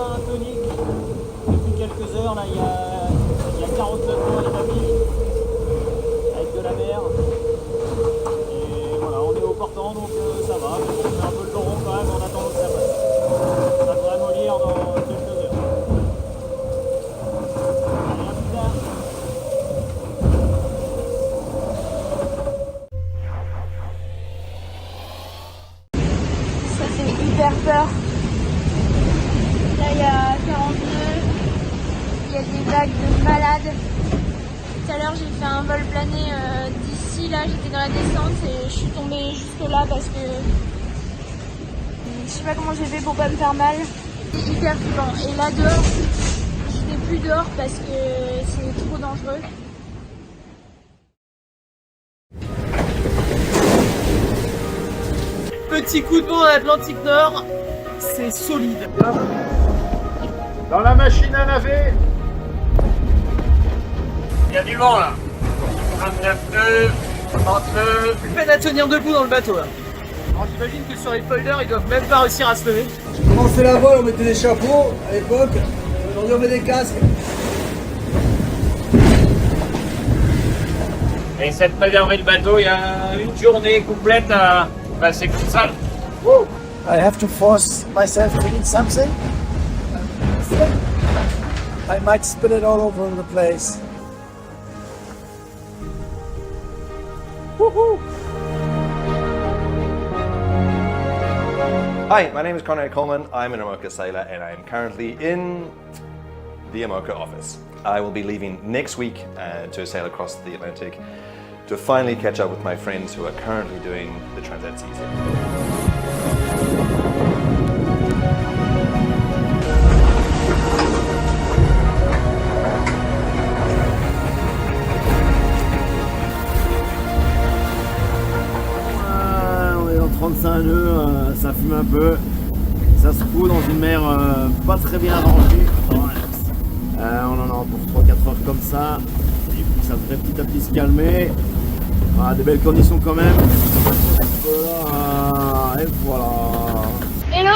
bien tonique. Depuis quelques heures, là, il y a 49 ans établi, avec de la mer. Et voilà, on est au portant, donc ça va. Mais bon, on fait un peu le long quand même en attendant que ça passe. Ça devrait mollir dans quelques heures. Allez, à plus tard. Ça fait hyper peur. Là il y a 42, il y a des vagues de malades. Tout à l'heure j'ai fait un vol plané d'ici, là j'étais dans la descente et je suis tombée juste là parce que je sais pas comment j'ai fait pour pas me faire mal. C'est hyper flippant. Et là dehors, je vais plus dehors parce que c'est trop dangereux. Petit coup de vent à l'Atlantique Nord, c'est solide. Dans la machine à laver. Il y a du vent là. 29 nœuds, 30 nœuds. Plus peine à tenir debout dans le bateau là. Alors j'imagine que sur les folders, ils doivent même pas réussir à se lever. J'ai commencé la voile, on mettait des chapeaux à l'époque. Aujourd'hui on met des casques. Et cette préserver le bateau, il y a une journée complète à passer comme ça. I have to force myself to eat something. I might spit it all over the place. Woohoo! Hi, my name is Conrad Coleman. I'm an IMOCA sailor and I'm currently in the IMOCA office. I will be leaving next week to sail across the Atlantic to finally catch up with my friends who are currently doing the Transat CIC. On est dans 35 nœuds, ça fume un peu. Ça se fout dans une mer pas très bien rangée. On en a pour 3-4 heures comme ça. Et puis ça devrait petit à petit se calmer. Voilà, des belles conditions quand même. Voilà, et voilà. Hello.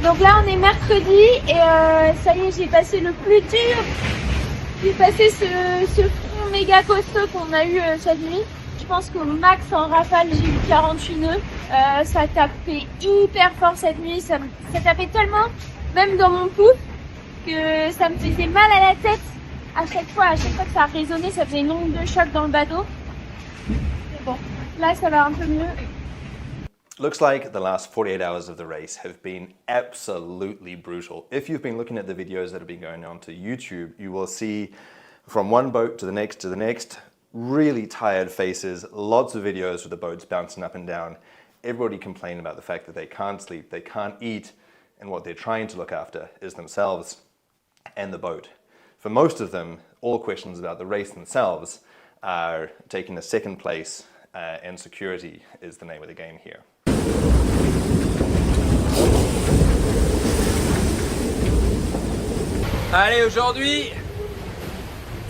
Donc là on est mercredi et ça y est, j'ai passé le plus dur. J'ai passé ce front méga costaud qu'on a eu cette nuit. Je pense qu'au max en rafale j'ai eu 48 nœuds. Ça tapait hyper fort cette nuit, ça tapait tellement, même dans mon pouce, que ça me faisait mal à la tête à chaque fois que ça résonnait, ça faisait une onde de choc dans le bateau. Mais bon, là ça va un peu mieux. Looks like the last 48 hours of the race have been absolutely brutal. If you've been looking at the videos that have been going on to YouTube, you will see from one boat to the next, really tired faces, lots of videos with the boats bouncing up and down. Everybody complaining about the fact that they can't sleep, they can't eat, and what they're trying to look after is themselves and the boat. For most of them, all questions about the race themselves are taking a second place, and security is the name of the game here. Allez, aujourd'hui,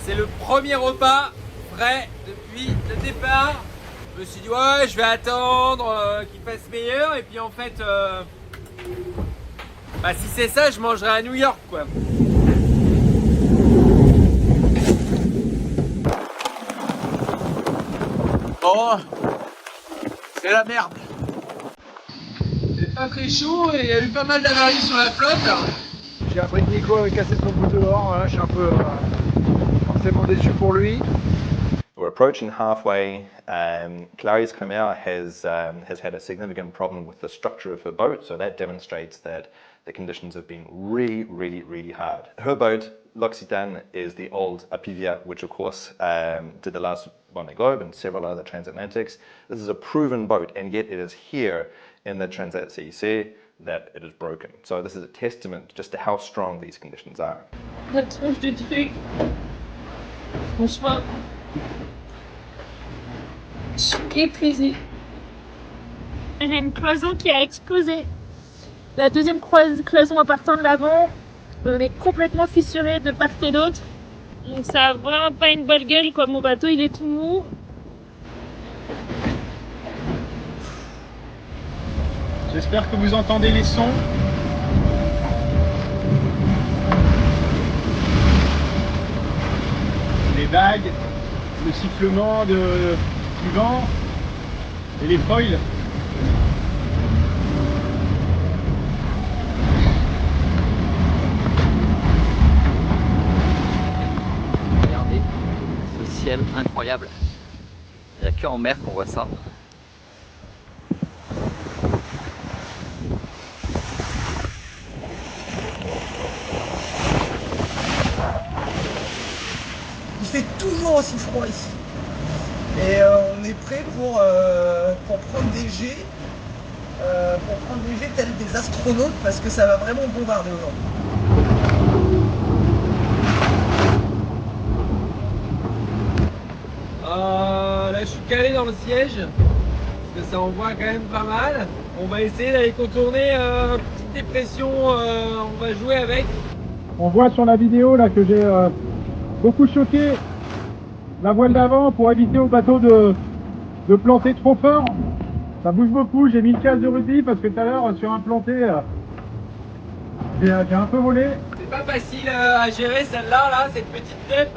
c'est le premier repas frais depuis le départ. Je me suis dit ouais, je vais attendre qu'il fasse meilleur et puis en fait, bah, si c'est ça, je mangerai à New York quoi. Bon, c'est la merde. C'est pas très chaud et il y a eu pas mal d'avaries sur la flotte. J'ai appris que Nico avait cassé son bout dehors, voilà, je suis un peu forcément déçu pour lui. We're approaching halfway. Clarisse Cremer has had a significant problem with the structure of her boat, so that demonstrates that the conditions have been really hard. Her boat, L'Occitane, is the old Apivia, which of course did the last Vendee Globe and several other transatlantics. This is a proven boat, and yet it is here in the Transat CIC that it is broken. So this is a testament just to how strong these conditions are. La tronche de truc. Franchement, je suis épuisée. J'ai une cloison qui a explosé. La deuxième cloison en partant de l'avant, on est complètement fissuré de part et d'autre. Donc ça a vraiment pas une bonne gueule quoi. Mon bateau il est tout mou. J'espère que vous entendez les sons. vagues, le sifflement du vent et les foils. Regardez ce ciel incroyable. Il n'y a qu'en mer qu'on voit ça. Il fait toujours aussi froid ici. Et on est prêt pour prendre des jets. Tels des astronautes parce que ça va vraiment bombarder aujourd'hui. Là je suis calé dans le siège parce que ça envoie quand même pas mal. On va essayer d'aller contourner petite dépression, on va jouer avec. On voit sur la vidéo là que j'ai beaucoup choqué la voile d'avant pour éviter au bateau de planter trop fort. Ça bouge beaucoup, j'ai mis le casque de rugby parce que tout à l'heure sur un planté j'ai un peu volé. C'est pas facile à gérer celle-là, là, cette petite tête.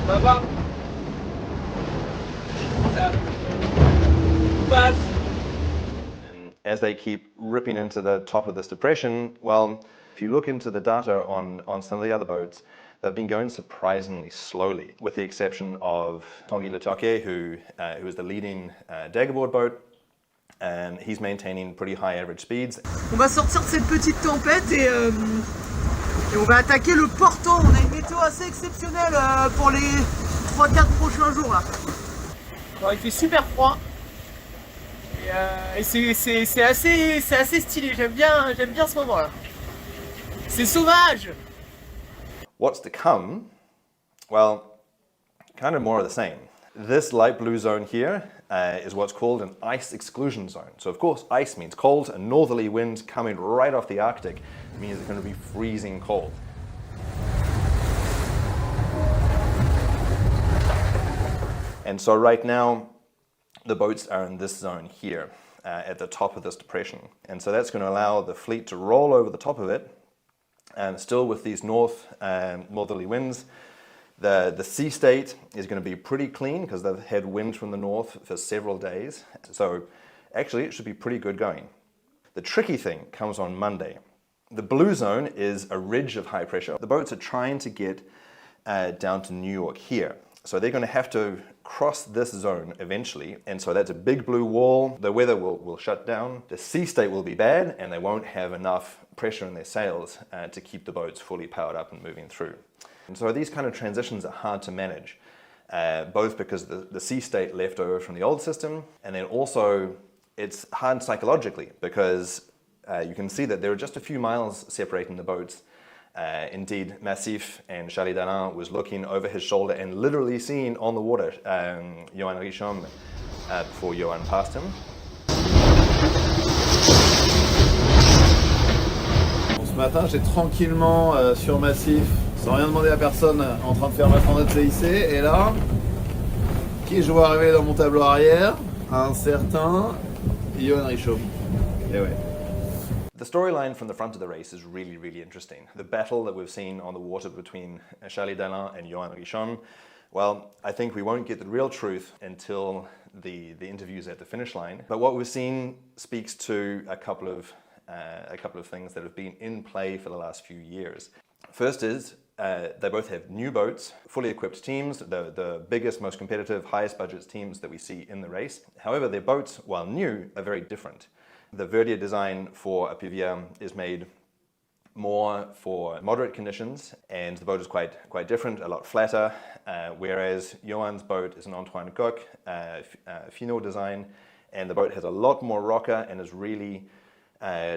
On va voir. Ça passe. As they keep ripping into the top of this depression, well, if you look into the data on some of the other boats, they've been going surprisingly slowly, with the exception of Tanguy Le Taquet, who is the leading daggerboard boat, and he's maintaining pretty high average speeds. On va sortir de cette petite tempête et on va attaquer le portant. On a une météo assez exceptionnelle pour les 3-4 prochains jours là. Alors, il fait super froid. Et c'est assez stylé, j'aime bien ce moment là. C'est sauvage. What's to come? Well, kind of more of the same. This light blue zone here is what's called an ice exclusion zone. So of course ice means cold, and northerly winds coming right off the Arctic means it's going to be freezing cold. And so right now the boats are in this zone here at the top of this depression. And so that's going to allow the fleet to roll over the top of it, and still with these northerly winds. The sea state is going to be pretty clean because they've had wind from the north for several days. So actually it should be pretty good going. The tricky thing comes on Monday. The blue zone is a ridge of high pressure. The boats are trying to get down to New York here. So they're going to have to cross this zone eventually. And so that's a big blue wall. The weather will shut down. The sea state will be bad, and they won't have enough pressure in their sails to keep the boats fully powered up and moving through. And so these kind of transitions are hard to manage, both because the sea state left over from the old system, and then also it's hard psychologically because you can see that there are just a few miles separating the boats. Indeed, Massif and Charlie Dalin was looking over his shoulder and literally seeing on the water Johan Richaume before Johan passed him. Ce matin, j'étais tranquillement sur Massif, sans rien demander à personne, en train de faire ma Transat CIC, et là, qui je vois arriver dans mon tableau arrière? Un certain Johan Richaume. Et ouais. The storyline from the front of the race is really, really interesting. The battle that we've seen on the water between Charlie Dalin and Johan Richaume, well, I think we won't get the real truth until the interviews at the finish line. But what we've seen speaks to a couple of things that have been in play for the last few years. First is they both have new boats, fully equipped teams, the biggest, most competitive, highest budget teams that we see in the race. However, their boats, while new, are very different. The Vendee design for a PVR is made more for moderate conditions, and the boat is quite different, a lot flatter, whereas Johan's boat is an Antoine Coq Finot design, and the boat has a lot more rocker and is really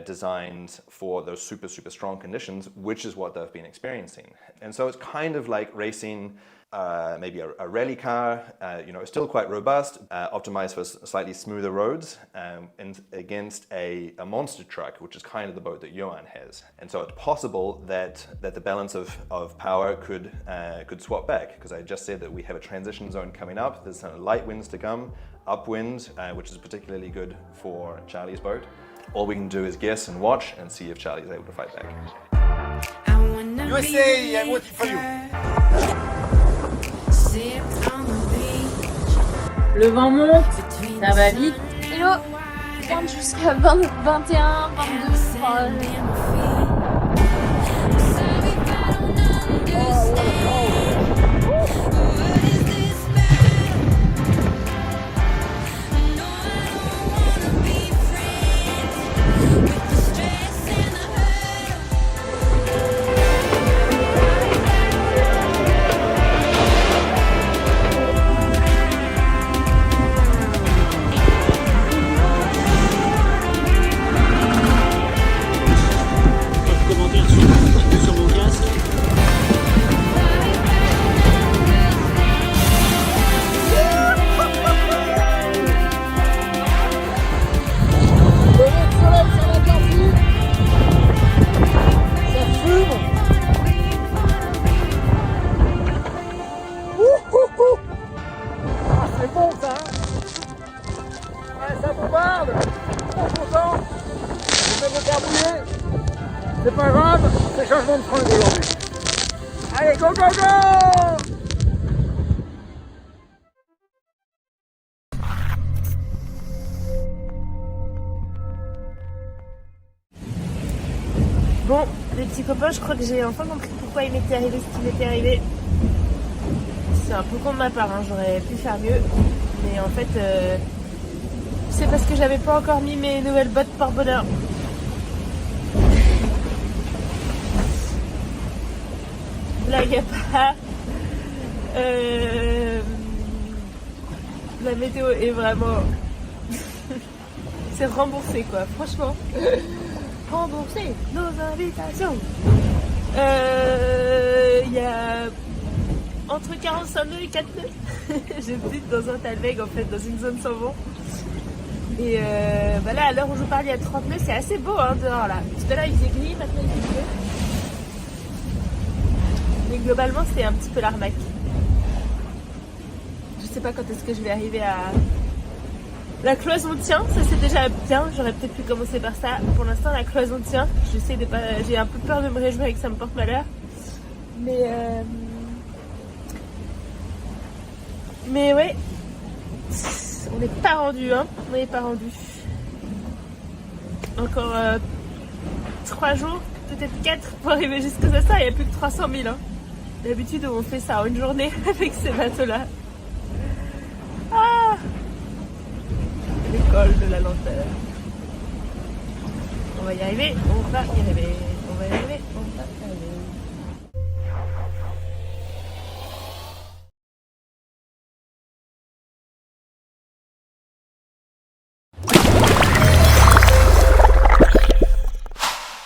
designed for those super strong conditions, which is what they've been experiencing. And so it's kind of like racing maybe a rally car, it's still quite robust, optimized for slightly smoother roads, and against a monster truck, which is kind of the boat that Johan has. And so it's possible that the balance of power could swap back, because I just said that we have a transition zone coming up. There's some light winds to come, upwind, which is particularly good for Charlie's boat. All we can do is guess and watch and see if Charlie's able to fight back. USA, I'm waiting for you. Le vent monte, ça va vite. Hello, je pointe jusqu'à 20, 21, 22. C'est pas grave, c'est changement de fringue aujourd'hui. Allez, go, go, go! Bon, les petits copains, je crois que j'ai enfin compris pourquoi il m'était arrivé ce qui m'était arrivé. C'est un peu con de ma part, hein, j'aurais pu faire mieux. Mais en fait, c'est parce que j'avais pas encore mis mes nouvelles bottes par bonheur. Blague à part. La météo est vraiment... c'est remboursé quoi, franchement. Rembourser nos invitations. Il y a entre 45 nœuds et 4 nœuds. J'habite dans un talweg en fait, dans une zone sans vent. Et bah là, à l'heure où je vous parle, il y a 30 nœuds, c'est assez beau hein, dehors là. Tout à l'heure il faisait gris, maintenant il fait bleu. Mais globalement, c'est un petit peu l'arnaque. Je sais pas quand est-ce que je vais arriver à... La cloison tient, ça c'est déjà bien, j'aurais peut-être pu commencer par ça. Pour l'instant la cloison tient, j'essaie de pas... j'ai un peu peur de me réjouir et que ça me porte malheur. Mais ouais, on n'est pas rendu hein, on n'est pas rendu. Encore 3 jours, peut-être 4 pour arriver jusqu'à ça, il n'y a plus que 300 000 hein. D'habitude on fait ça en une journée avec ces bateaux là. Ah, l'école de la lenteur. On va y arriver, on va y arriver.